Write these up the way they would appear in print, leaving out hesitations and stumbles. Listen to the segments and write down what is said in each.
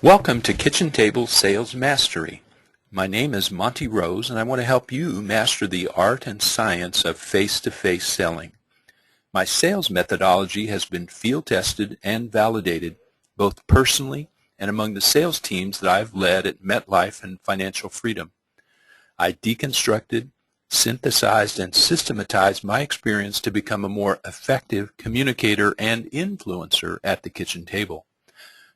Welcome to Kitchen Table Sales Mastery. My name is Monty Rose, and I want to help you master the art and science of face-to-face selling. My sales methodology has been field-tested and validated, both personally and among the sales teams that I've led at MetLife and Financial Freedom. I deconstructed, synthesized, and systematized my experience to become a more effective communicator and influencer at the kitchen table.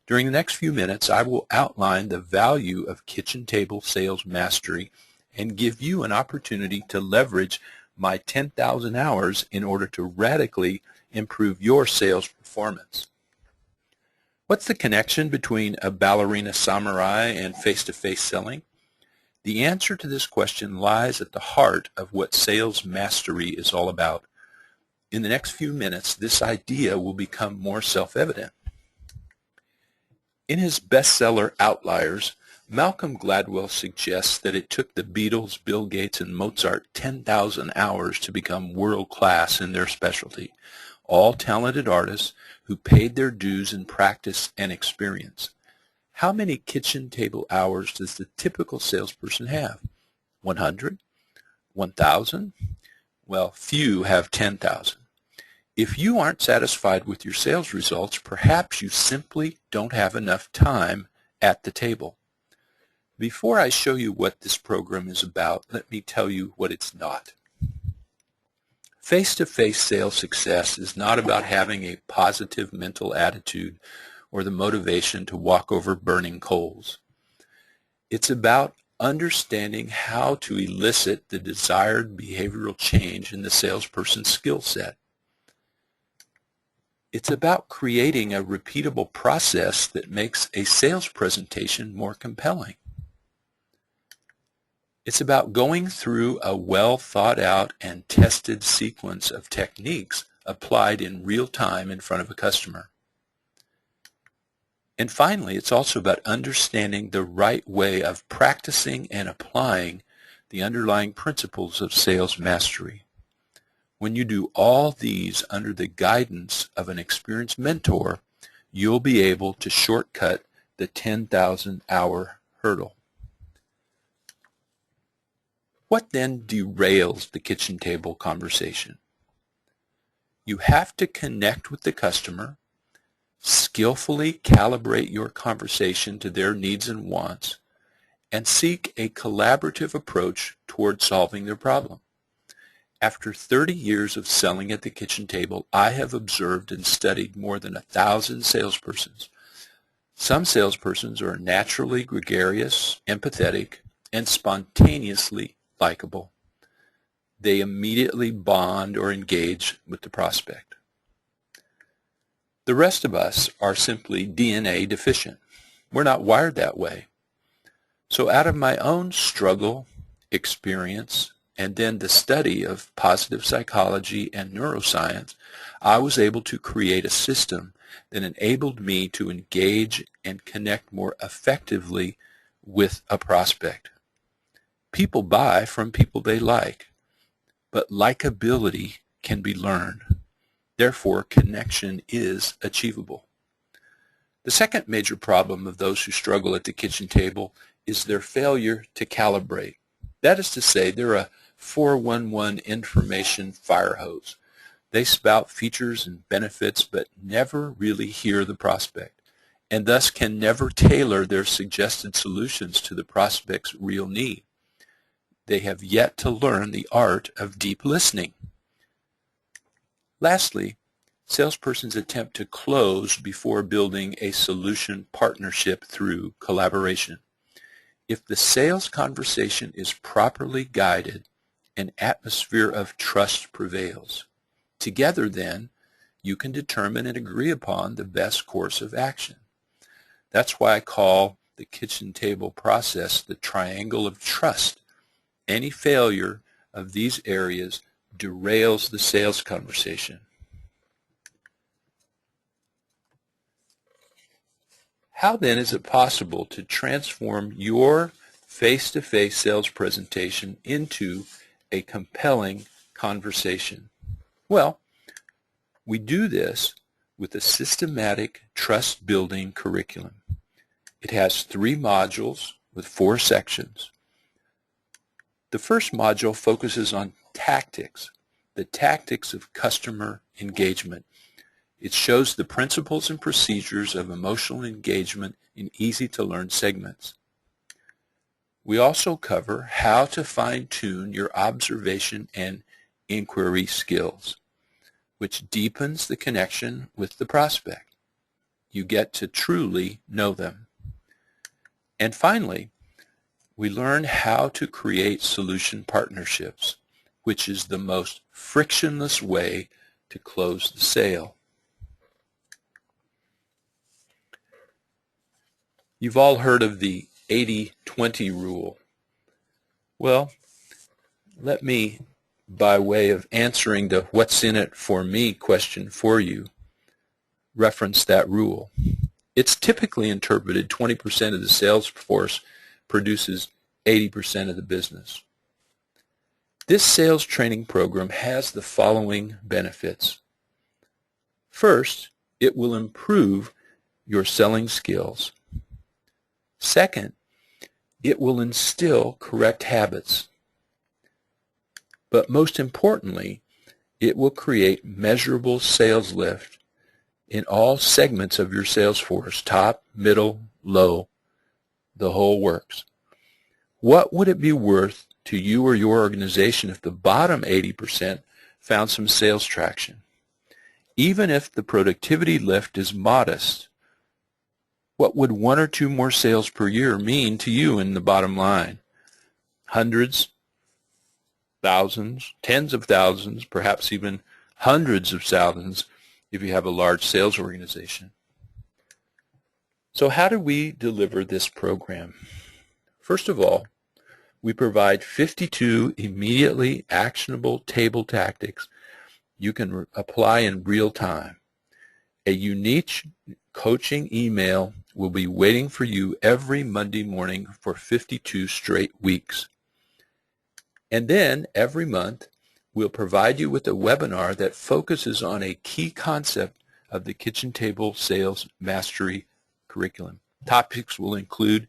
During the next few minutes, I will outline the value of kitchen table sales mastery and give you an opportunity to leverage my 10,000 hours in order to radically improve your sales performance. What's the connection between a ballerina samurai and face-to-face selling? The answer to this question lies at the heart of what sales mastery is all about. In the next few minutes, this idea will become more self-evident. In his bestseller Outliers, Malcolm Gladwell suggests that it took the Beatles, Bill Gates, and Mozart 10,000 hours to become world-class in their specialty, all talented artists who paid their dues in practice and experience. How many kitchen table hours does the typical salesperson have? 100? 1,000? Well, few have 10,000. If you aren't satisfied with your sales results, perhaps you simply don't have enough time at the table. Before I show you what this program is about, let me tell you what it's not. Face-to-face sales success is not about having a positive mental attitude or the motivation to walk over burning coals. It's about understanding how to elicit the desired behavioral change in the salesperson's skill set. It's about creating a repeatable process that makes a sales presentation more compelling. It's about going through a well-thought-out and tested sequence of techniques applied in real time in front of a customer. And finally, it's also about understanding the right way of practicing and applying the underlying principles of sales mastery. When you do all these under the guidance of an experienced mentor, you'll be able to shortcut the 10,000-hour hurdle. What then derails the kitchen table conversation? You have to connect with the customer, skillfully calibrate your conversation to their needs and wants, and seek a collaborative approach toward solving their problem. After 30 years of selling at the kitchen table, I have observed and studied more than 1,000 salespersons. Some salespersons are naturally gregarious, empathetic, and spontaneously likable. They immediately bond or engage with the prospect. The rest of us are simply DNA deficient. We're not wired that way. So out of my own struggle, experience, and then the study of positive psychology and neuroscience, I was able to create a system that enabled me to engage and connect more effectively with a prospect. People buy from people they like, but likability can be learned. Therefore, connection is achievable. The second major problem of those who struggle at the kitchen table is their failure to calibrate. That is to say, they're a 411 information fire hose. They spout features and benefits but never really hear the prospect, and thus can never tailor their suggested solutions to the prospect's real need. They have yet to learn the art of deep listening. Lastly, salespersons attempt to close before building a solution partnership through collaboration. If the sales conversation is properly guided, an atmosphere of trust prevails. Together, then, you can determine and agree upon the best course of action. That's why I call the kitchen table process the triangle of trust. Any failure of these areas derails the sales conversation. How then is it possible to transform your face-to-face sales presentation into a compelling conversation? Well, we do this with a systematic trust-building curriculum. It has 3 modules with 4 sections. The first module focuses on tactics, the tactics of customer engagement. It shows the principles and procedures of emotional engagement in easy-to-learn segments. We also cover how to fine-tune your observation and inquiry skills, which deepens the connection with the prospect. You get to truly know them. And finally, we learn how to create solution partnerships, which is the most frictionless way to close the sale. You've all heard of the 80-20 rule. Well, let me, by way of answering the what's in it for me question for you, reference that rule. It's typically interpreted 20% of the sales force produces 80% of the business. This sales training program has the following benefits. First, it will improve your selling skills. Second, it will instill correct habits. But most importantly, it will create measurable sales lift in all segments of your sales force, top, middle, low, the whole works. What would it be worth to you or your organization if the bottom 80% found some sales traction? Even if the productivity lift is modest, what would 1 or 2 more sales per year mean to you in the bottom line? Hundreds, thousands, tens of thousands, perhaps even hundreds of thousands if you have a large sales organization. So how do we deliver this program? First of all, we provide 52 immediately actionable table tactics you can apply in real time. A unique coaching email will be waiting for you every Monday morning for 52 straight weeks. And then every month, we'll provide you with a webinar that focuses on a key concept of the Kitchen Table Sales Mastery Curriculum. Topics will include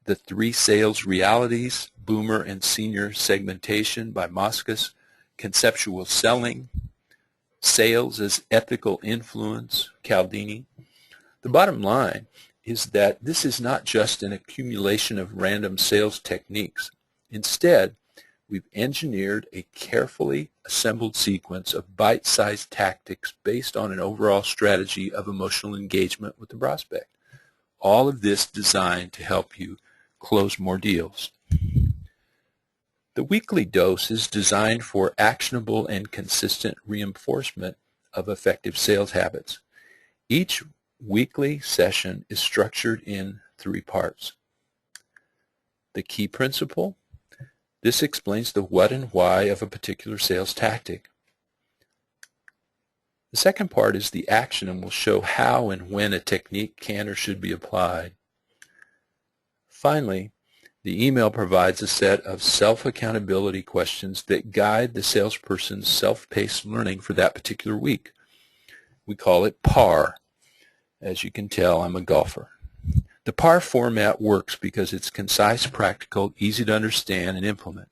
the 3 sales realities, boomer and senior segmentation by Moskos, conceptual selling, sales as ethical influence, Cialdini. The bottom line is that this is not just an accumulation of random sales techniques. Instead, we've engineered a carefully assembled sequence of bite-sized tactics based on an overall strategy of emotional engagement with the prospect. All of this designed to help you close more deals. The weekly dose is designed for actionable and consistent reinforcement of effective sales habits. Each weekly session is structured in 3 parts. The key principle. This explains the what and why of a particular sales tactic. The second part is the action and will show how and when a technique can or should be applied. Finally, the email provides a set of self-accountability questions that guide the salesperson's self-paced learning for that particular week. We call it PAR. As you can tell, I'm a golfer. The PAR format works because it's concise, practical, easy to understand and implement.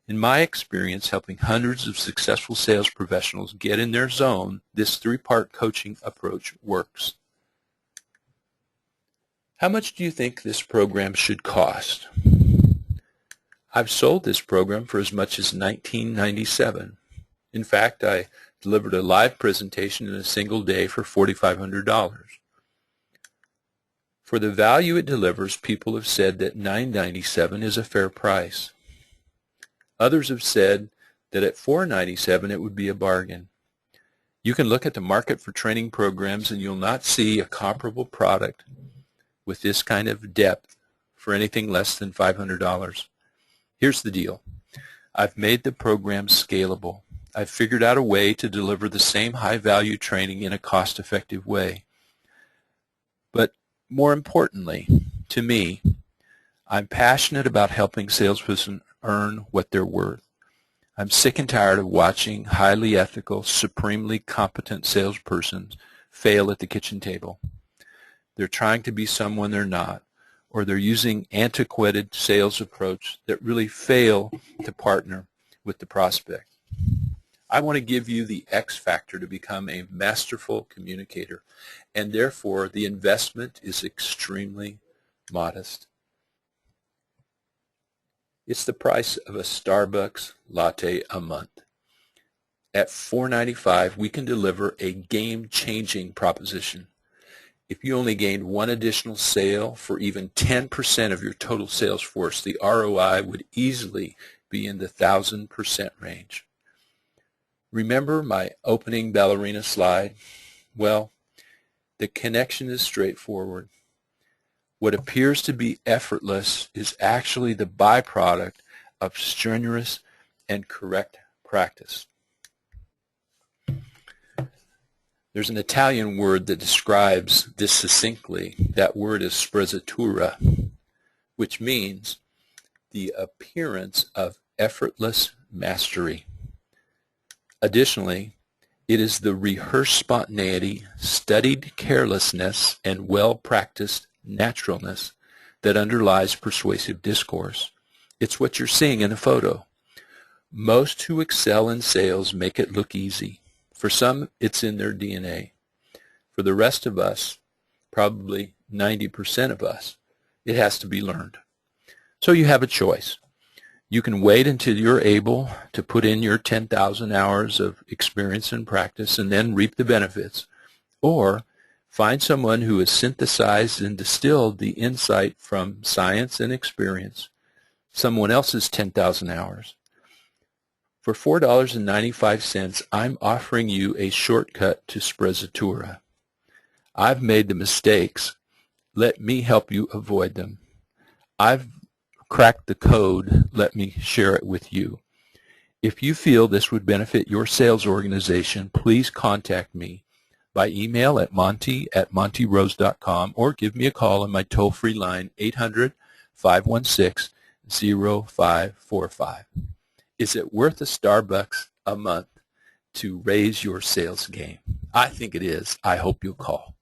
In my experience helping hundreds of successful sales professionals get in their zone, this 3-part coaching approach works. How much do you think this program should cost? I've sold this program for as much as $19.97. In fact, I delivered a live presentation in a single day for $4,500. For the value it delivers, people have said that $9.97 is a fair price. Others have said that at $4.97 it would be a bargain. You can look at the market for training programs and you'll not see a comparable product with this kind of depth for anything less than $500. Here's the deal. I've made the program scalable. I've figured out a way to deliver the same high-value training in a cost-effective way. But more importantly, to me, I'm passionate about helping salespersons earn what they're worth. I'm sick and tired of watching highly ethical, supremely competent salespersons fail at the kitchen table. they're trying to be someone they're not, or they're using antiquated sales approach that really fail to partner with the prospect. I want to give you the X factor to become a masterful communicator, and therefore the investment is extremely modest. It's the price of a Starbucks latte a month. At $4.95, we can deliver a game-changing proposition. If you only gained one additional sale for even 10% of your total sales force, the ROI would easily be in the 1,000% range. Remember my opening ballerina slide? Well, the connection is straightforward. What appears to be effortless is actually the byproduct of strenuous and correct practice. There's an Italian word that describes this succinctly. That word is sprezzatura, which means the appearance of effortless mastery. Additionally, it is the rehearsed spontaneity, studied carelessness, and well-practiced naturalness that underlies persuasive discourse. It's what you're seeing in a photo. Most who excel in sales make it look easy. For some, it's in their DNA. For the rest of us, probably 90% of us, it has to be learned. So you have a choice. You can wait until you're able to put in your 10,000 hours of experience and practice and then reap the benefits. Or find someone who has synthesized and distilled the insight from science and experience, someone else's 10,000 hours. For $4.95, I'm offering you a shortcut to sprezzatura. I've made the mistakes. Let me help you avoid them. I've cracked the code. Let me share it with you. If you feel this would benefit your sales organization, please contact me by email at monty@montyrose.com or give me a call on my toll-free line 800-516-0545. Is it worth a Starbucks a month to raise your sales game? I think it is. I hope you'll call.